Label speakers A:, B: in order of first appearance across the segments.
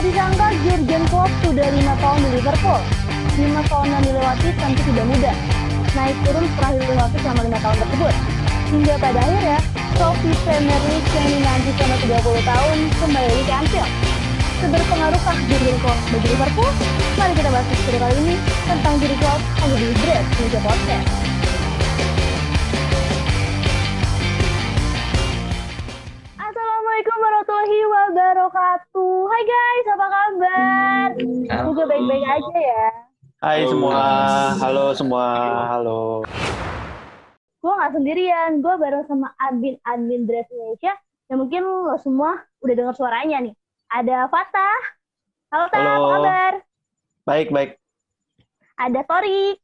A: disangka Jurgen Klopp sudah 5 tahun di Liverpool. 5 tahun yang dilewati tentu tidak mudah. Naik turun setelah dilewati selama 5 tahun tersebut. Hingga pada akhirnya, trofi Premier League yang dinanti selama 30 tahun kembali ke Anfield. Seberpengaruhkah Jurgen Klopp bagi Liverpool? Mari kita bahas episode kali ini tentang Jurgen Klopp hanya di Dread Media Podcast. Assalamualaikum warahmatullahi wabarakatuh. Hai guys, apa kabar? Semoga baik-baik aja ya.
B: Hai semua, halo semua, halo.
A: Gue gak sendirian, gue bareng sama admin Dread Indonesia. Yang mungkin lo semua udah dengar suaranya nih. Ada Fatah. Halo Tah, apa kabar?
B: Baik.
A: Ada Torik.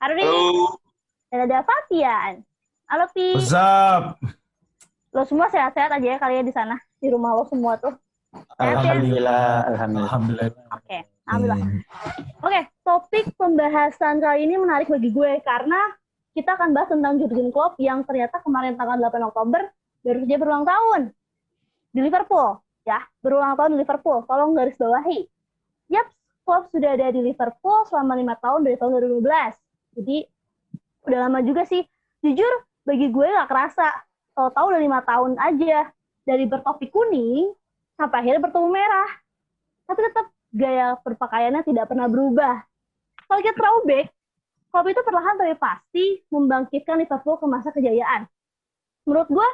A: Halo. Dan ada Fabian. Halo Pi.
C: What's up?
A: Lo semua sehat-sehat aja ya kalian di sana, di rumah lo semua tuh.
B: Alhamdulillah.
A: Oke, alhamdulillah. Oke, topik pembahasan kali ini menarik bagi gue karena kita akan bahas tentang Jurgen Klopp yang ternyata kemarin tanggal 8 Oktober baru saja berulang tahun di Liverpool. Ya, berulang tahun di Liverpool. Tolong garis bawahi. Yap, Klopp sudah ada di Liverpool selama 5 tahun dari tahun 2015. Jadi, udah lama juga sih. Jujur, bagi gue gak kerasa. Tahu-tahu udah 5 tahun aja. Dari bertopi kuning, sampai akhirnya bertopi merah. Tapi tetap gaya berpakaiannya tidak pernah berubah. Kalau kita throwback, Klopp itu perlahan tapi pasti membangkitkan Liverpool ke masa kejayaan. Menurut gue,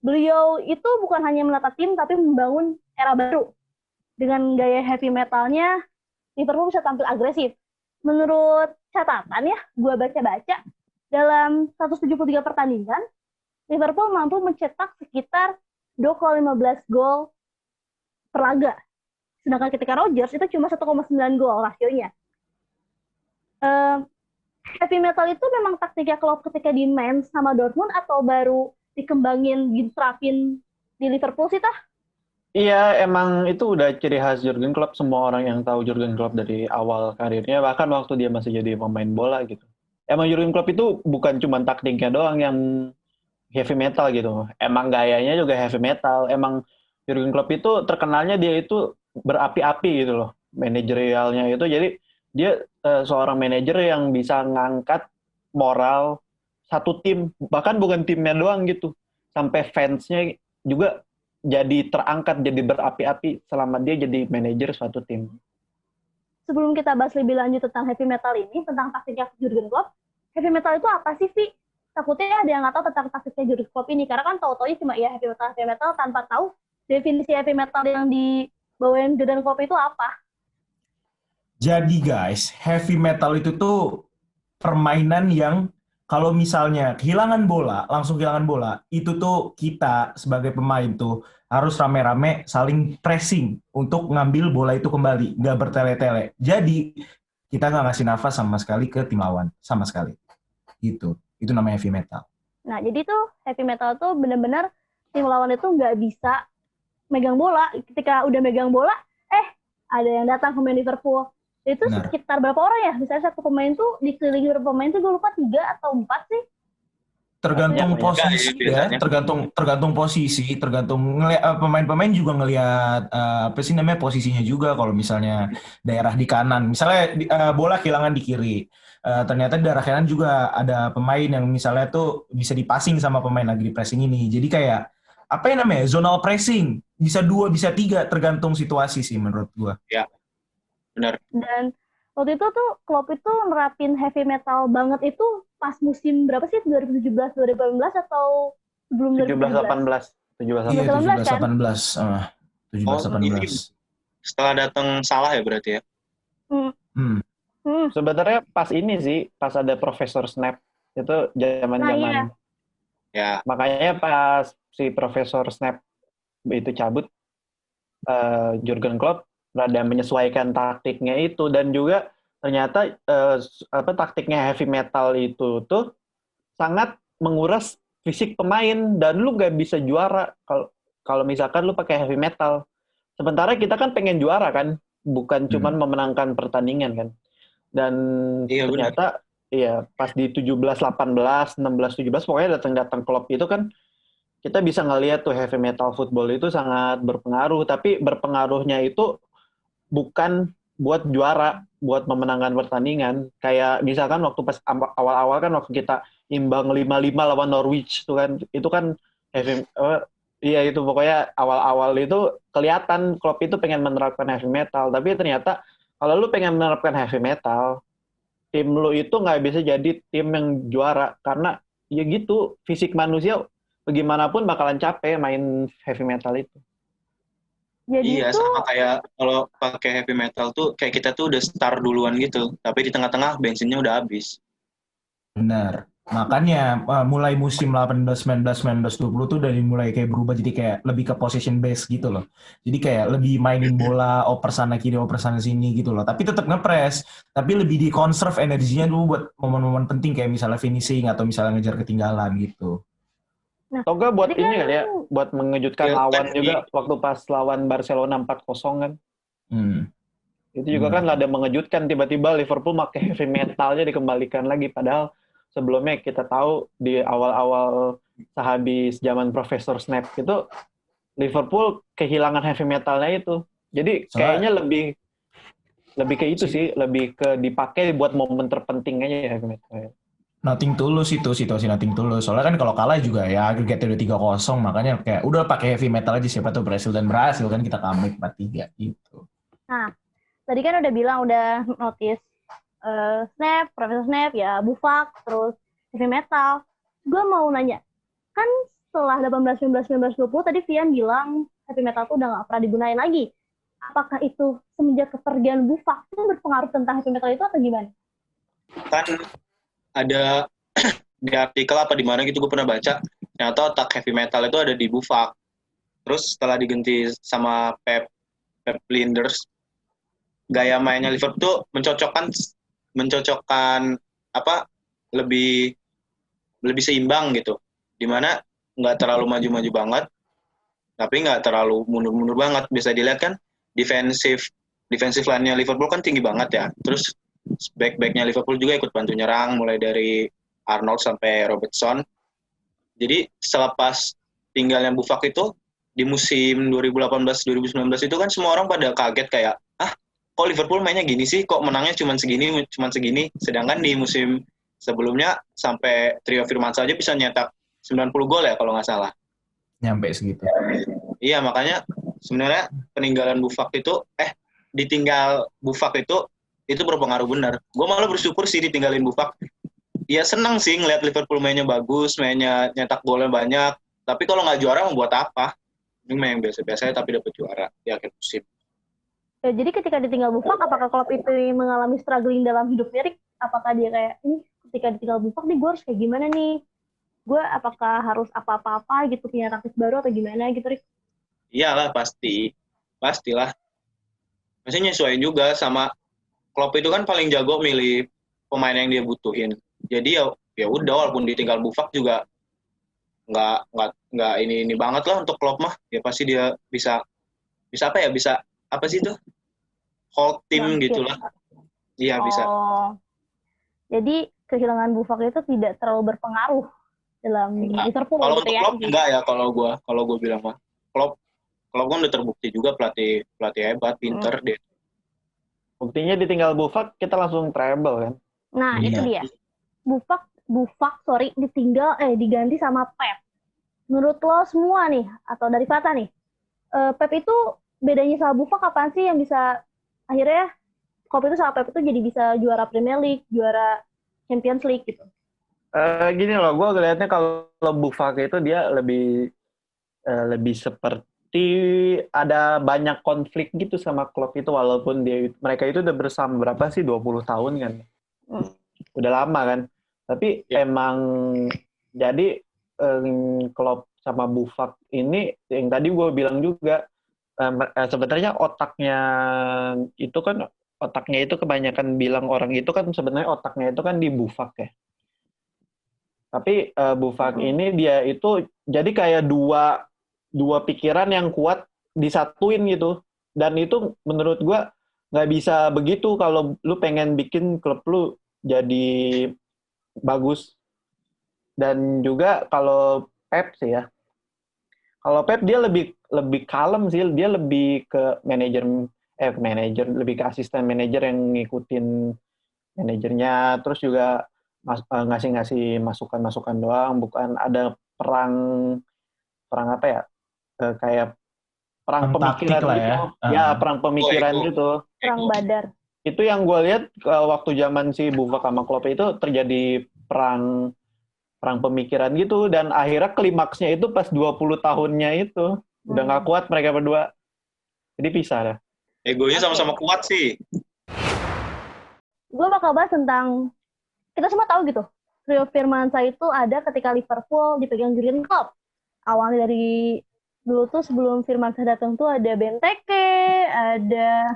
A: beliau itu bukan hanya menata tim, tapi membangun era baru. Dengan gaya heavy metalnya, Liverpool bisa tampil agresif. Menurut catatan ya, gue baca-baca, dalam 173 pertandingan, Liverpool mampu mencetak sekitar 2,15 gol per laga. Sedangkan ketika Rodgers itu cuma 1,9 gol rasionya. Heavy metal itu memang taktiknya Klopp ketika di Mainz sama Dortmund atau baru dikembangin, diterapin di Liverpool sih, Tah?
B: Iya, emang itu udah ciri khas Jurgen Klopp. Semua orang yang tahu Jurgen Klopp dari awal karirnya, bahkan waktu dia masih jadi pemain bola gitu. Emang Jurgen Klopp itu bukan cuma taktiknya doang yang heavy metal gitu. Emang gayanya juga heavy metal. Emang Jurgen Klopp itu terkenalnya dia itu berapi-api gitu loh. Manajerialnya itu. Jadi dia seorang manajer yang bisa ngangkat moral satu tim, bahkan bukan timnya doang gitu. Sampai fansnya juga jadi terangkat, jadi berapi-api selama dia jadi manajer suatu tim.
A: Sebelum kita bahas lebih lanjut tentang heavy metal ini, tentang taktiknya Jurgen Klopp, heavy metal itu apa sih, Vi? Takutnya ada yang nggak tahu tentang taktiknya Jurgen Klopp ini, karena kan tahu-taunya cuma ya heavy metal tanpa tahu definisi heavy metal yang dibawain Jurgen Klopp itu apa.
C: Jadi guys, heavy metal itu tuh permainan yang kalau misalnya kehilangan bola, langsung kehilangan bola, itu tuh kita sebagai pemain tuh harus rame-rame saling pressing untuk ngambil bola itu kembali, nggak bertele-tele. Jadi kita nggak ngasih nafas sama sekali ke tim lawan, sama sekali. Gitu. Itu namanya heavy metal.
A: Nah, jadi tuh heavy metal tuh benar-benar tim lawan itu nggak bisa megang bola. Ketika udah megang bola, ada yang datang ke Liverpool. Itu
C: Benar.
A: Sekitar berapa orang ya? Misalnya satu pemain tuh dikelilingi berapa pemain tuh gue lupa 3 atau 4 sih.
C: Tergantung
B: Ya,
C: posisi ya, tergantung posisi, tergantung pemain-pemain juga ngelihat apa sih namanya posisinya juga. Kalau misalnya daerah di kanan, misalnya bola kehilangan di kiri, ternyata di daerah kanan juga ada pemain yang misalnya tuh bisa dipasing sama pemain lagi di pressing ini. Jadi kayak apa yang namanya zonal pressing, bisa 2 bisa 3 tergantung situasi sih menurut gua.
D: Ya, benar.
A: Dan waktu itu tuh Klopp itu nerapin heavy metal banget itu pas musim berapa sih? 2017-2018 atau sebelum
B: 17-18.
A: 17-18.
C: 17-18. 17-18.
D: Setelah datang Salah ya berarti ya?
B: Sebenarnya pas ini sih, pas ada Profesor Snap, itu zaman-zaman.
A: Nah, iya.
D: Ya.
B: Makanya pas si Profesor Snap itu cabut, Jurgen Klopp rada menyesuaikan taktiknya itu, dan juga ternyata taktiknya heavy metal itu tuh sangat menguras fisik pemain, dan lu nggak bisa juara kalau misalkan lu pakai heavy metal. Sementara kita kan pengen juara kan, bukan cuman memenangkan pertandingan kan. Dan ternyata iya pas di 17-18, 16-17 pokoknya datang Klopp itu kan kita bisa ngelihat tuh heavy metal football itu sangat berpengaruh, tapi berpengaruhnya itu bukan buat juara, buat memenangkan pertandingan. Kayak misalkan waktu pas awal-awal kan waktu kita imbang 5-5 lawan Norwich itu kan heavy, iya itu pokoknya awal-awal itu kelihatan Klopp itu pengen menerapkan heavy metal, tapi ternyata kalau lu pengen menerapkan heavy metal, tim lu itu nggak bisa jadi tim yang juara karena ya gitu, fisik manusia bagaimanapun bakalan capek main heavy metal itu.
A: Jadi
D: Iya,
A: itu
D: sama kayak kalau pakai heavy metal tuh kayak kita tuh udah start duluan gitu, tapi di tengah-tengah bensinnya udah habis.
C: Benar. Makanya mulai musim 18, 19, 19, 20 tuh dari mulai kayak berubah jadi kayak lebih ke possession base gitu loh. Jadi kayak lebih mainin bola, oper sana kiri, oper sana sini gitu loh. Tapi tetap ngepres, tapi lebih di conserve energinya dulu buat momen-momen penting kayak misalnya finishing atau misalnya ngejar ketinggalan gitu.
A: nah,
B: Atau enggak buat
A: jadi
B: ini
A: kan
B: kali ya, buat mengejutkan
D: Ya,
B: lawan
D: kan
B: juga waktu pas lawan Barcelona 4-0 kan.
C: Hmm,
B: Itu juga kan
C: benar.
B: ada mengejutkan, tiba-tiba Liverpool pakai heavy metalnya dikembalikan lagi, padahal sebelumnya kita tahu di awal-awal sehabis zaman Profesor Snap itu Liverpool kehilangan heavy metalnya itu. Jadi
C: Soalnya
B: kayaknya lebih ke itu sih, lebih ke dipakai buat momen terpenting aja ya heavy metal.
C: nothing tulus itu situasi nothing tulus. Soalnya kan kalau kalah juga ya agregatnya udah 3-0, makanya kayak udah pakai heavy metal aja siapa tuh berhasil dan berhasil kan kita comeback 4-3 gitu.
A: nah, tadi kan udah bilang udah notice Snap, Profesor Snap, ya Buffak, terus heavy metal. Gue mau nanya, kan setelah 18, 19, 19, 20 tadi Vian bilang heavy metal tuh udah nggak pernah digunain lagi. Apakah itu semenjak kepergian Buffak itu berpengaruh tentang heavy metal itu atau gimana?
D: Kan ada di artikel apa di mana gitu gue pernah baca, ternyata otak heavy metal itu ada di Buffak. Terus setelah diganti sama Pep Linders, gaya mainnya Liverpool tuh mencocokkan apa lebih lebih seimbang gitu, dimana nggak terlalu maju-maju banget tapi nggak terlalu mundur-mundur banget. Bisa dilihat kan defensive line-nya Liverpool kan tinggi banget ya, terus back-backnya Liverpool juga ikut bantu nyerang mulai dari Arnold sampai Robertson. Jadi selepas tinggalnya Buffak itu di musim 2018-2019 itu kan semua orang pada kaget kayak, kok Liverpool mainnya gini sih, kok menangnya cuma segini, sedangkan di musim sebelumnya sampai Trio Firmansyah aja bisa nyetak 90 gol ya kalau nggak salah.
C: Nyampe segitu.
D: Iya, makanya sebenarnya peninggalan ditinggal Buffak itu berpengaruh benar. Gue malah bersyukur sih ditinggalin Buffak. Ya senang sih ngeliat Liverpool mainnya bagus, mainnya nyetak golnya banyak, tapi kalau nggak juara mau buat apa? Ini main biasa-biasa tapi dapat juara di akhir musim.
A: Ya, jadi ketika ditinggal Buffak, apakah Klopp itu mengalami struggling dalam hidupnya, Rick? Apakah dia kayak, ini ketika ditinggal Buffak nih, gue harus kayak gimana nih? Gue apakah harus apa-apa gitu, punya taktik baru atau gimana gitu, Rick?
D: Iyalah pastilah. Maksudnya nyesuaiin juga sama Klopp itu kan paling jago milih pemain yang dia butuhin. Jadi ya udah walaupun ditinggal Buffak juga nggak ini banget lah untuk Klopp mah. Ya pasti dia bisa apa sih itu? Hold tim gitulah. Iya bisa.
A: Jadi kehilangan Buffak itu tidak terlalu berpengaruh dalam Liverpool.
D: Kalau
A: gitu
D: untuk
A: ya?
D: Klopp enggak ya kalau gue bilang mah. Klopp kan udah terbukti juga pelatih hebat, pinter dia.
B: Buktinya ditinggal Buffak kita langsung treble kan.
A: Nah, itu dia. Buffak diganti sama Pep. Menurut lo semua nih, atau dari Fata nih, Pep itu bedanya sama Buffak apaan sih yang bisa akhirnya Klopp itu sama Pep itu jadi bisa juara Premier League, juara Champions League gitu?
B: Gini loh, gue ngeliatnya kalau Buffak itu dia lebih seperti ada banyak konflik gitu sama Klopp itu, walaupun mereka itu udah bersama berapa sih, 20 tahun kan. Udah lama kan. Tapi emang jadi Klopp sama Buffak ini yang tadi gue bilang juga sebenarnya otaknya itu kebanyakan bilang orang itu kan sebenarnya otaknya itu kan di Buffak ya. Tapi Buffak ini dia itu jadi kayak dua pikiran yang kuat disatuin gitu. Dan itu menurut gue nggak bisa begitu kalau lu pengen bikin klub lu jadi bagus. Dan juga kalau Pep sih ya. Kalau Pep dia lebih kalem sih, dia lebih ke manajer, lebih ke asisten manajer yang ngikutin manajernya, terus juga ngasih masukan-masukan doang, bukan ada perang apa ya, kayak perang
C: Perang taktik
B: pemikiran
C: lah
B: gitu.
C: ya.
B: Ya, perang pemikiran
D: ego.
B: gitu.
A: Perang badar.
B: Itu yang gue lihat waktu zaman si Buffon sama Klopp itu terjadi perang pemikiran gitu, dan akhirnya klimaksnya itu pas 20 tahunnya itu udah nggak kuat mereka berdua, jadi pisah dah.
D: Egonya sama-sama kuat sih.
A: Gue bakal bahas tentang, kita semua tahu gitu, Rio Firmansyah itu ada ketika Liverpool dipegang Jurgen Klopp. Awalnya dari dulu tuh sebelum Firmansyah datang tuh ada Benteke, ada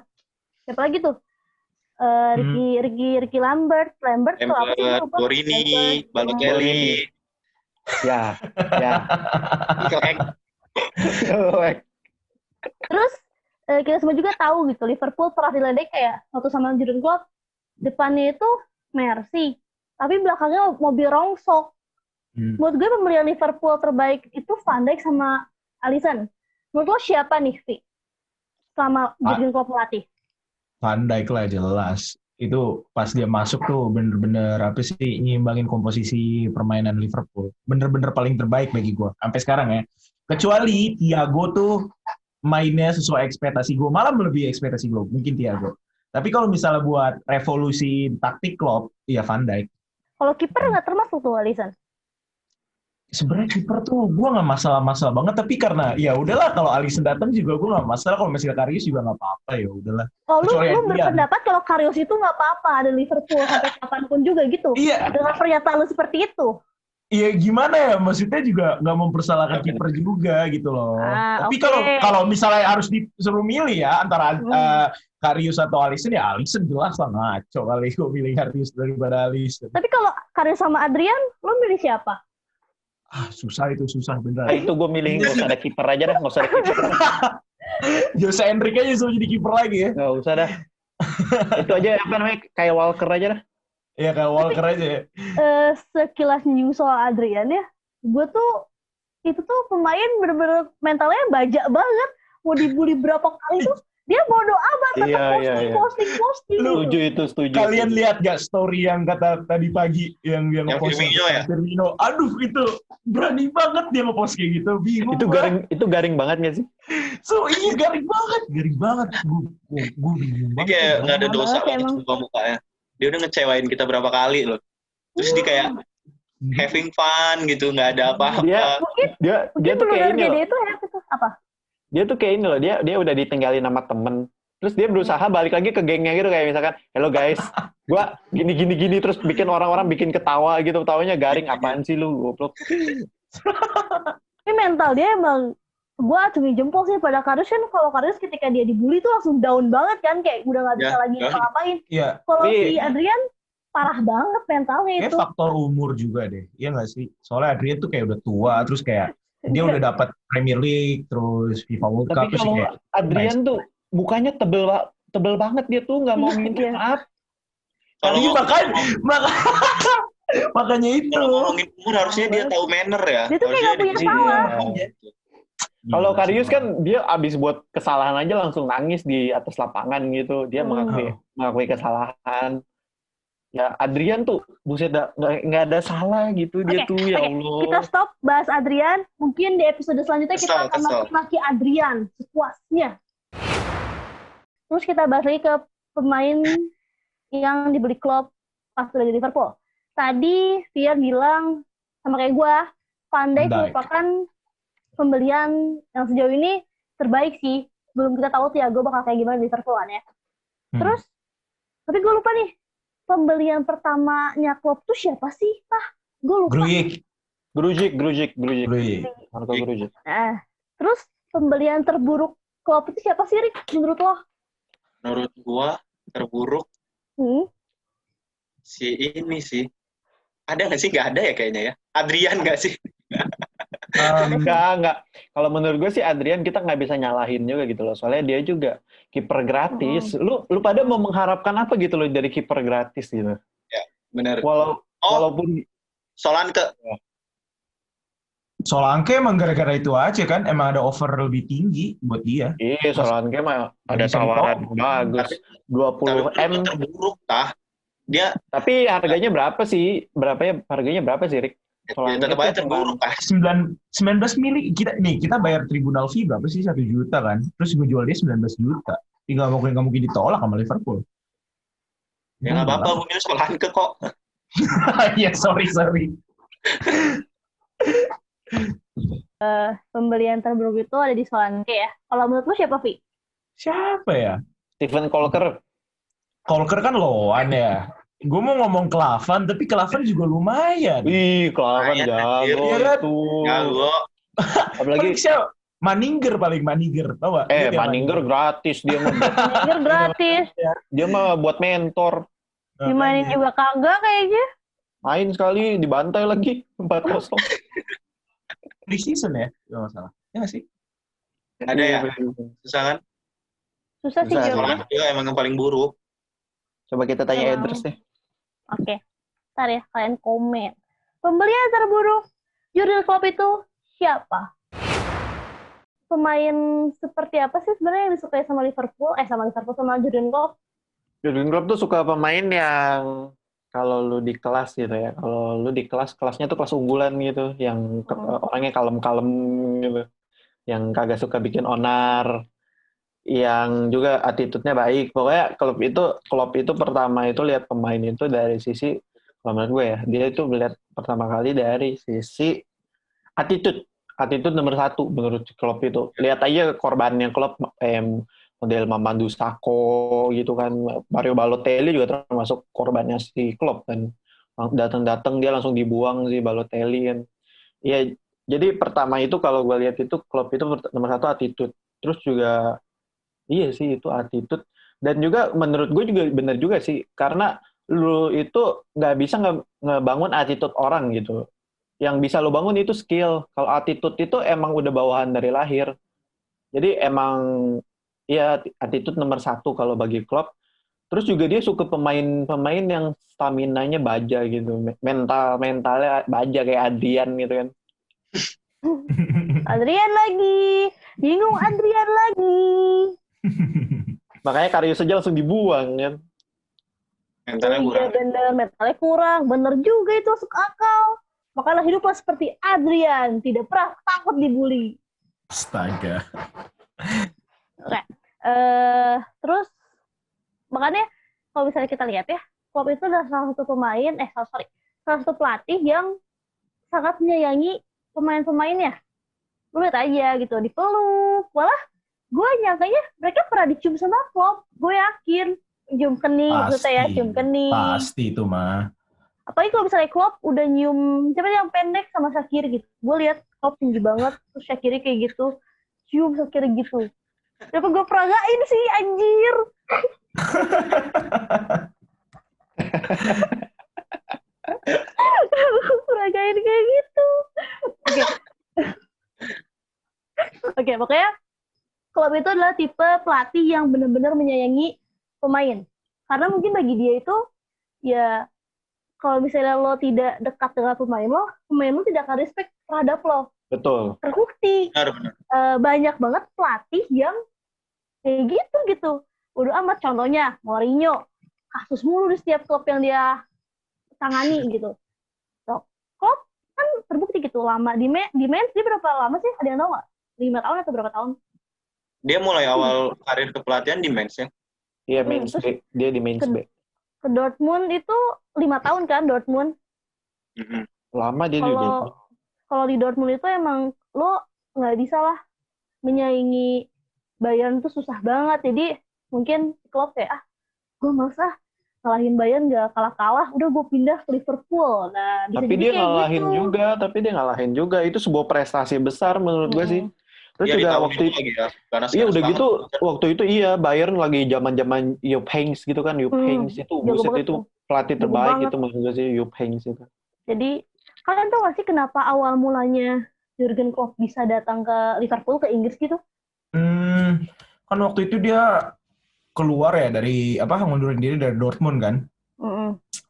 A: siapa lagi tuh? Ricky Lambert tuh apa sih?
D: Borini, Balotelli.
B: Ya.
A: Terus kita semua juga tahu gitu, Liverpool pernah diledek kayak waktu sama Jurgen Klopp, depannya itu Mercy, tapi belakangnya mobil rongsok. Menurut gue pembelian Liverpool terbaik itu Van Dijk sama Alisson. Menurut lo siapa nih, Vi? Selama Jurgen Klopp melatih?
C: Van Dijk lah jelas. Itu pas dia masuk tuh bener-bener apa sih, nyimbangin komposisi permainan Liverpool. Bener-bener paling terbaik bagi gue sampai sekarang ya. Kecuali Thiago tuh mainnya sesuai ekspektasi gue, malah melebihi ekspektasi gue, mungkin Thiago. Tapi kalau misalnya buat revolusi taktik Klopp, ya Van Dijk.
A: Kalau kiper nggak termasuk tuh Alisson.
C: Sebenarnya kiper tuh gue nggak masalah banget, tapi karena ya udahlah, kalau Alisson datang juga gue nggak masalah, kalau misalnya Karius juga nggak apa-apa, ya udahlah.
A: Oh, lu berpendapat kalau Karius itu nggak apa-apa ada Liverpool sampai kapanpun juga gitu?
C: Iya.
A: Dengan pernyataan lu seperti itu?
C: Iya, gimana ya, maksudnya juga nggak mempersalahkan kiper juga gitu loh. Tapi kalau misalnya harus disuruh milih ya antara Karius atau Alisson, ya Alisson jelas lah, ngaco kali gue milih Karius daripada Alisson.
A: Tapi kalau Karius sama Adrian, lu milih siapa?
C: Susah bener.
B: Itu gue milih nggak usah ada kiper aja dah, nggak usah ada kiper.
C: Jose Enrique aja suruh jadi kiper lagi ya.
B: Nggak usah dah. Itu aja apa namanya, kayak Walker aja dah.
C: Iya, kayak Walker aja ya.
A: Sekilas nyinggung soal Adrian ya, gue tuh itu tuh pemain bener-bener mentalnya bajak banget. Mau dibully berapa kali tuh dia bodo amat, tetap posting.
B: Setuju.
C: Kalian lihat gak story yang kata tadi pagi yang ngepost Firmino? Aduh, itu berani banget dia ngepost kayak gitu. Bingung.
B: Itu garing banget gak sih?
C: Iya, garing banget. Gue bingung banget.
D: Kayak nggak ada dosa banget mukanya. Dia udah ngecewain kita berapa kali loh. Terus dia kayak having fun gitu, nggak ada apa-apa.
B: Dia tuh kayak ini loh.
A: Itu apa?
B: Dia tuh kayak ini loh, dia udah ditinggalin sama temen, terus dia berusaha balik lagi ke gengnya gitu, kayak misalkan, hello guys, gua gini, terus bikin orang-orang bikin ketawa gitu, ketawanya garing, apaan sih lu, goblok.
A: Ini mental dia emang, gua acungi jempol sih pada Karius kan. Kalau Karius ketika dia dibully tuh langsung down banget kan, kayak udah nggak bisa lagi apa-apain. Kalau si Adrian parah banget mentalnya itu.
C: Kayak faktor umur juga deh, iya nggak sih? Soalnya Adrian tuh kayak udah tua, terus kayak dia udah dapat Premier League, terus FIFA World Cup.
B: Tapi kalau Adrian tuh mukanya tebel banget, dia tuh nggak mau minta maaf.
C: Kalau makanya itu.
D: Kalau ngomongin umur harusnya dia tahu manner ya.
A: Dia tuh kayak nggak punya salah.
B: Kalau Karius kan dia abis buat kesalahan aja langsung nangis di atas lapangan gitu, dia mengakui kesalahan. Ya Adrian tuh buset, nggak ada salah gitu. Dia tuh ya Allah.
A: Kita stop bahas Adrian. Mungkin di episode selanjutnya kita akan maki-maki Adrian sepuasnya. Terus kita bahas lagi ke pemain yang dibeli Klopp pas udah di Liverpool. Tadi Fier bilang sama kayak gue, Van Dijk merupakan pembelian yang sejauh ini terbaik sih. Belum kita tahu Thiago bakal kayak gimana di Liverpool kan ya. Terus, tapi gue lupa nih. Pembelian pertamanya Klopp tuh siapa sih, Pak? Gue lupa.
B: Grujic. Marco Grujic.
A: Terus pembelian terburuk Klopp itu siapa sih, Rick? Menurut lo?
D: Menurut gua terburuk si ini sih. Ada nggak sih? Nggak ada ya kayaknya ya. Adrian nggak sih?
B: Enggak. Kalau menurut gue sih Adrian kita nggak bisa nyalahin juga gitu loh. Soalnya dia juga kiper gratis. Lu pada mau mengharapkan apa gitu loh dari kiper gratis gitu?
D: Ya, benar.
B: Walaupun
D: Solanke.
C: Solanke emang gara-gara itu aja kan, emang ada offer lebih tinggi buat dia.
B: Iya, Solanke mah ada
C: bisa
B: tawaran
C: ditolak.
B: bagus.
D: Tapi
B: 20 M.
D: terburuk tah. Dia
B: Tapi harganya berapa sih? Harganya berapa sih, Rick? Solanke
D: tetap aja
B: tuh
D: terburuk kan.
C: 19 mili kita bayar tribunal fee berapa sih, 1 juta kan, terus ngejual dia 19 juta, nggak mungkin ditolak sama Liverpool.
D: Ya nggak apa-apa, mungkin Solanke kok.
C: Ya sorry.
A: Pembelian terburuk itu ada di Solanke ya. Kalau menurut lu siapa, Vi?
C: Siapa ya?
B: Steven Colker.
C: Colker kan loan ya. Gue mau ngomong Klavan, tapi Klavan juga lumayan.
B: Wih, Klavan
D: Lumayan,
B: jago
C: iya kan?
B: itu.
D: Jago.
B: Apalagi
C: siapa? Maninger, tau gak?
B: Maninger gratis dia mah.
A: Maninger gratis.
B: Dia mah buat mentor.
A: Dimainin juga kagak kayaknya.
B: Main sekali dibantai lagi 4-0.
C: Pre-season ya? Gak masalah. Ya gak sih?
D: Ada ya? Susah kan?
A: Susah sih
B: Susah,
A: jawabnya.
D: Solanke juga emang yang paling buruk.
B: Coba kita tanya
A: Emang.
B: Edris deh.
A: Oke. Ntar ya, kalian komen. Pembelian terburuk Jurgen Klopp itu siapa? Pemain seperti apa sih sebenarnya yang disukai sama Jurgen Klopp?
B: Jurgen Klopp tuh suka pemain yang kalau lu di kelas gitu ya. Kalau lu di kelasnya tuh kelas unggulan gitu, yang orangnya kalem-kalem gitu. Yang kagak suka bikin onar. Yang juga attitude-nya baik. Pokoknya Klopp itu pertama itu lihat pemain itu dari sisi, kalau menurut gue ya, dia itu melihat pertama kali dari sisi attitude nomor 1 menurut Klopp itu. Lihat aja korbannya Klopp, model Mamadou Sakho gitu kan, Mario Balotelli juga termasuk korbannya si Klopp kan. Datang dia langsung dibuang si Balotelli kan. Iya, jadi pertama itu kalau gue lihat itu Klopp itu nomor 1 attitude. Terus juga iya sih itu attitude, dan juga menurut gue juga benar juga sih, karena lu itu nggak bisa ngebangun attitude orang gitu. Yang bisa lu bangun itu skill. Kalau attitude itu emang udah bawahan dari lahir. Jadi emang ya attitude nomor 1 kalau bagi Klopp. Terus juga dia suka pemain yang stamina-nya baja gitu, mentalnya baja kayak Adrian gitu kan.
A: Adrian lagi. Bingung Adrian lagi.
B: Makanya Karius aja langsung dibuang kan.
D: Mentalnya
A: Iya
D: kurang.
A: bener, mentalnya kurang. Bener juga itu masuk akal. Makanya hiduplah seperti Adrian. Tidak pernah takut dibully.
C: Astaga.
A: Oke. Terus, makanya kalau misalnya kita lihat ya, Klopp itu adalah salah satu pelatih yang sangat menyayangi pemain-pemainnya. Lu lihat aja gitu, dipeluk. Malah gue nyangkanya mereka pernah dicium sama Klopp. Gue yakin. Cium kening, maksudnya ya, cium kening.
C: Pasti itu mah.
A: Apalagi kalau misalnya Klopp udah nyium, siapa yang pendek sama Shaqiri gitu. Gue lihat Klopp tinggi banget, terus Shaqiri kayak gitu. Cium Shaqiri gitu. Kenapa gue peragain sih, anjir? Peragain kayak gitu. Oke, pokoknya Klopp itu adalah tipe pelatih yang benar-benar menyayangi pemain. Karena mungkin bagi dia itu, ya kalau misalnya lo tidak dekat dengan pemain lo tidak akan respect terhadap lo.
B: Betul.
A: Terbukti.
D: Benar.
A: Banyak banget pelatih yang kayak gitu. Udah amat, contohnya Mourinho. Kasus mulu di setiap klub yang dia tangani gitu. So, Klopp kan terbukti gitu lama. Di Mainz dia berapa lama sih? Ada yang tahu nggak? 5 tahun atau berapa tahun?
D: Dia mulai awal karir kepelatihan di Mainz ya.
B: Iya, Mainz B. Dia di Mainz B.
A: Ke Dortmund itu 5 tahun kan, Dortmund.
B: Lama dia juga.
A: Kalau di Dortmund itu emang lo nggak bisa lah menyaingi Bayern tuh susah banget. Jadi mungkin Klopp kayak, gue males ngalahin Bayern nggak kalah-kalah, udah gue pindah ke Liverpool. Nah,
B: Tapi dia ngalahin juga. Itu sebuah prestasi besar menurut gue sih. Terus
D: ya,
B: juga waktu itu
D: ya,
B: iya udah gitu waktu itu Bayern lagi zaman-zaman Jupp Heynckes gitu kan. Jupp Heynckes itu buset itu pelatih terbaik itu menurut gue sih, Jupp Heynckes itu.
A: Jadi kalian tahu gak sih kenapa awal mulanya Jurgen Klopp bisa datang ke Liverpool, ke Inggris gitu?
C: Kan waktu itu dia keluar ya dari ngundurin diri dari Dortmund kan.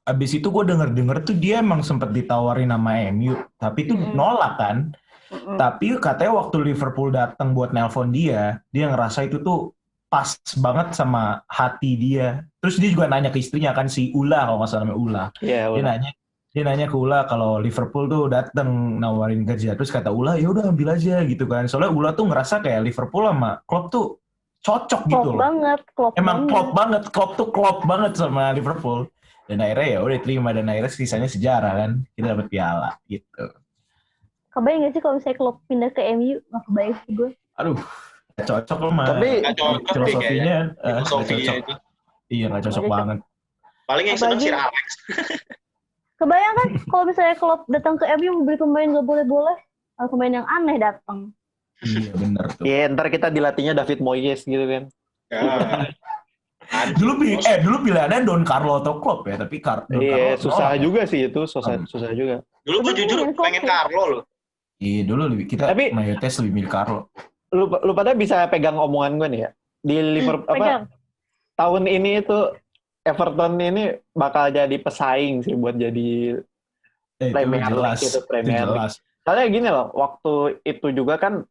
C: Abis itu gue denger tuh dia emang sempat ditawarin nama MU, tapi itu nolak kan. Tapi katanya waktu Liverpool datang buat nelpon dia ngerasa itu tuh pas banget sama hati dia. Terus dia juga nanya ke istrinya kan, si Ula kalau nggak salah namanya Ula.
B: Iya,
C: Dia nanya ke Ula kalau Liverpool tuh datang nawarin kerja. Terus kata Ula, ya udah ambil aja gitu kan. Soalnya Ula tuh ngerasa kayak Liverpool sama Klopp tuh cocok gitu loh. Emang Klopp tuh Klopp banget sama Liverpool. Dan akhirnya ya udah terima, dan akhirnya sisanya sejarah kan. Kita dapat piala gitu.
A: Kebayang gak sih kalau misalnya Klopp pindah ke MU? Nggak kebayang sih gue.
C: Aduh, gak cocok loh mah.
B: Tapi
C: filosofinya gak cocok.
D: Itu.
C: Iya, gak cocok banget.
D: Paling yang seneng Sir Alex.
A: Kebayang kan kalau misalnya Klopp datang ke MU beli pemain gak boleh-boleh, pemain yang aneh datang.
C: Iya bener tuh.
B: Iya, ntar kita dilatihnya David Moyes gitu kan.
D: Ya.
C: Dulu pilihannya Don Carlo atau Klopp ya, tapi
B: Iya, susah juga sih itu, susah juga.
D: Dulu gue jujur pengen Carlo loh.
C: Iya, dulu kita mayoritas lebih milih Carlo.
B: Lu pada bisa pegang omongan gue nih ya. Di Liverpool tahun ini itu Everton ini bakal jadi pesaing sih buat jadi Premier League. Soalnya gini loh, waktu itu juga kan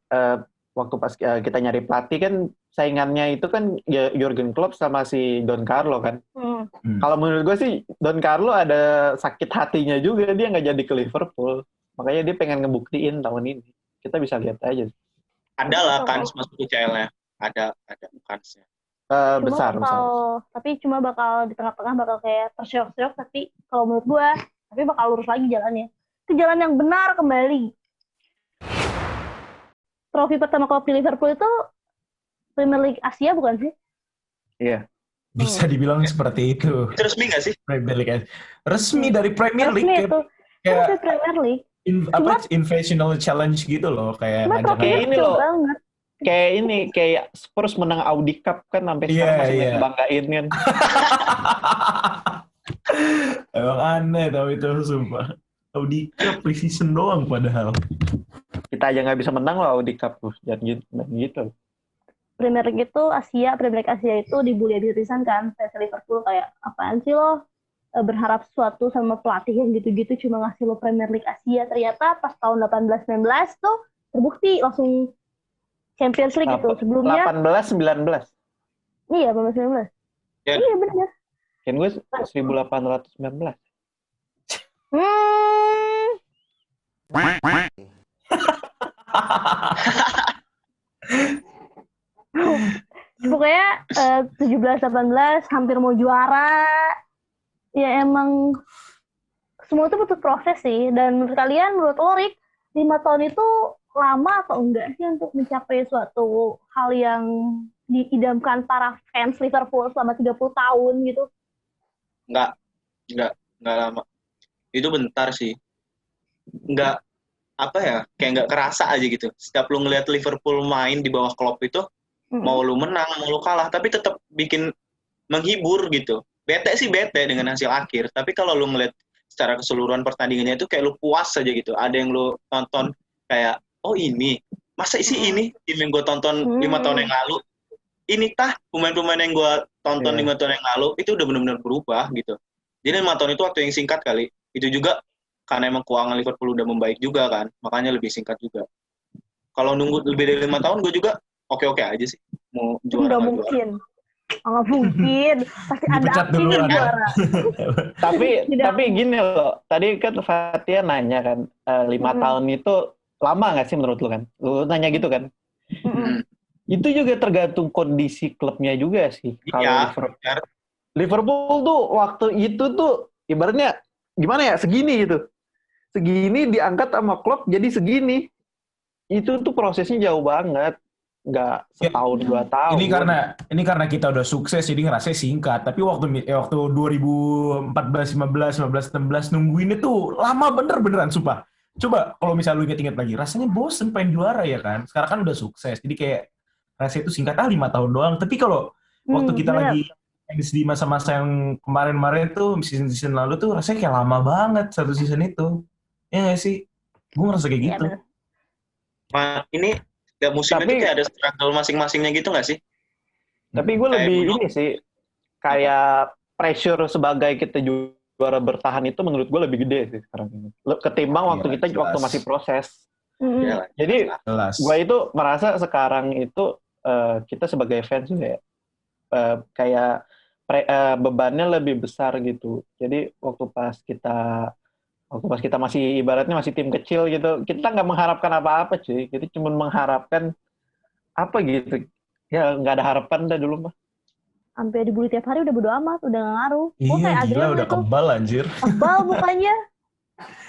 B: waktu pas kita nyari pelatih kan saingannya itu kan Jurgen Klopp sama si Don Carlo kan. Kalau menurut gue sih Don Carlo ada sakit hatinya juga, dia nggak jadi ke Liverpool. Makanya dia pengen ngebuktiin tahun ini. Kita bisa lihat aja.
D: Ada lah kans masuk ke CL-nya. Ada kansnya.
B: Besar.
A: Tapi cuma bakal di tengah-tengah bakal kayak terseok-seok, tapi kalau menurut gue tapi bakal lurus lagi jalannya. Itu jalan yang benar kembali. Trofi pertama Klopp di Liverpool itu Premier League Asia bukan sih?
B: Iya.
C: Bisa dibilang seperti itu.
D: Itu resmi nggak sih?
C: Premier League resmi dari Premier League.
A: Resmi itu. Kayak
C: Premier League. Invitational Challenge gitu loh, kayak
B: kayak ini loh. Kayak Spurs menang Audi Cup kan sampai sekarang masih banggain kan.
C: Emang aneh tau itu sumpah. Audi Cup pre-season doang padahal.
B: Kita aja nggak bisa menang loh Audi Cup tuh. Jangan gitu.
A: Premier League itu Premier League Asia itu dibully habis-habisan kan. Saya Liverpool kayak apaan sih lo berharap sesuatu sama pelatih yang gitu-gitu cuma ngasih lo Premier League Asia. Ternyata pas tahun 18-19 tuh terbukti langsung Champions League itu. Sebelumnya
B: 18-19.
A: Iya, 18-19.
D: Ya.
A: Iya benar.
B: Kan gue 1819.
A: Pokoknya 17-18 hampir mau juara. Ya emang semua itu butuh proses sih. Dan menurut lo Rick, 5 tahun itu lama atau enggak sih untuk mencapai suatu hal yang diidamkan para fans Liverpool selama 30 tahun gitu?
D: Enggak lama. Itu bentar sih. Enggak kayak enggak kerasa aja gitu. Setiap lu ngeliat Liverpool main di bawah Klopp itu, mau lu menang, mau lu kalah, tapi tetap bikin menghibur gitu. Bete dengan hasil akhir, tapi kalau lu ngeliat secara keseluruhan pertandingannya itu kayak lu puas aja gitu. Ada yang lu tonton kayak, oh ini, masa isi ini tim yang gue tonton 5 tahun yang lalu, ini pemain-pemain yang gue tonton 5 tahun yang lalu, itu udah benar-benar berubah gitu. Jadi 5 tahun itu waktu yang singkat kali. Itu juga karena emang keuangan Liverpool udah membaik juga kan, makanya lebih singkat juga. Kalau nunggu lebih dari 5 tahun, gue juga oke-oke aja sih. Mau juara
A: nggak mungkin. Nggak mungkin. Pasti ada aksi juara.
B: tapi gini loh. Tadi kan Fatia nanya kan, 5 tahun itu lama nggak sih menurut lu kan? Lu nanya gitu kan? Itu juga tergantung kondisi klubnya juga sih.
D: Iya.
B: Liverpool tuh waktu itu tuh ibaratnya gimana ya, segini gitu. Segini diangkat sama Klopp jadi segini. Itu tuh prosesnya jauh banget. Nggak setahun 2 tahun.
C: Ini karena kita udah sukses jadi ngerasa singkat. Tapi waktu 2014, 15, 16 nungguinnya tuh lama beneran sumpah. Coba kalau misalnya lu inget-inget lagi, rasanya bosen pengen juara ya kan. Sekarang kan udah sukses. Jadi kayak rasanya itu singkat 5 tahun doang. Tapi kalau waktu kita lagi di masa-masa yang kemarin-kemarin tuh, season lalu tuh rasanya kayak lama banget satu season itu. Ya nggak sih? Gue ngerasa kayak gitu.
D: Ini musim itu kayak ada struggle masing-masingnya gitu nggak sih?
B: Tapi gue lebih ini sih, kayak pressure sebagai kita juara bertahan itu menurut gue lebih gede sih sekarang ini. Ketimbang waktu kita waktu masih proses.
A: Mm-mm.
D: Ya lah.
B: Jadi
C: Jelas.
B: gue itu merasa sekarang itu kita sebagai fans juga ya, kayak bebannya lebih besar gitu. Jadi waktu pas kita masih ibaratnya masih tim kecil gitu, kita nggak mengharapkan apa-apa cuy. Kita cuma mengharapkan apa gitu. Ya nggak ada harapan dah dulu mah.
A: Sampai dibully tiap hari udah bodo amat, udah nggak ngaruh. Gua
C: Iya
A: kayak
C: gila
A: Adrian
C: udah
A: tuh
C: kebal anjir.
A: kebal mukanya.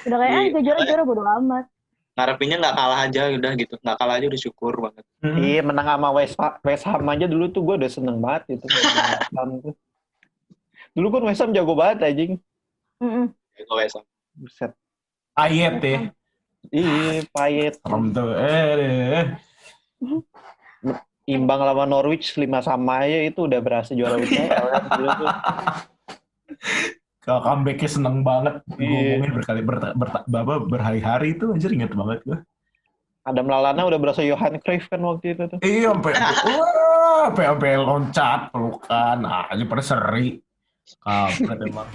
A: Udah kayak
D: Iya,
A: gak juara bodo amat.
D: ngarepinnya nggak kalah aja udah gitu, nggak kalah aja udah syukur banget.
B: Iya menang sama West Ham aja dulu tuh gue udah seneng banget itu. West Ham tuh. Dulu kan West Ham jago banget anjing.
A: Mm-mm.
D: Kalau West Ham.
B: Buset.
C: Ayet ya.
B: Iya, Payet.
C: Serem tuh.
B: Imbang lawan Norwich 5-5 aja itu udah berhasil juara UCL kan. Dulu tuh.
C: Kalau comeback-nya seneng banget. Gue
B: Iya.
C: ngomongin berhari-hari itu anjir inget banget gue.
B: Adam Lallana udah berasa Johan Cruyff kan waktu itu tuh.
C: Iya sampai loncat pelukan aja pada seri. Kampret emang.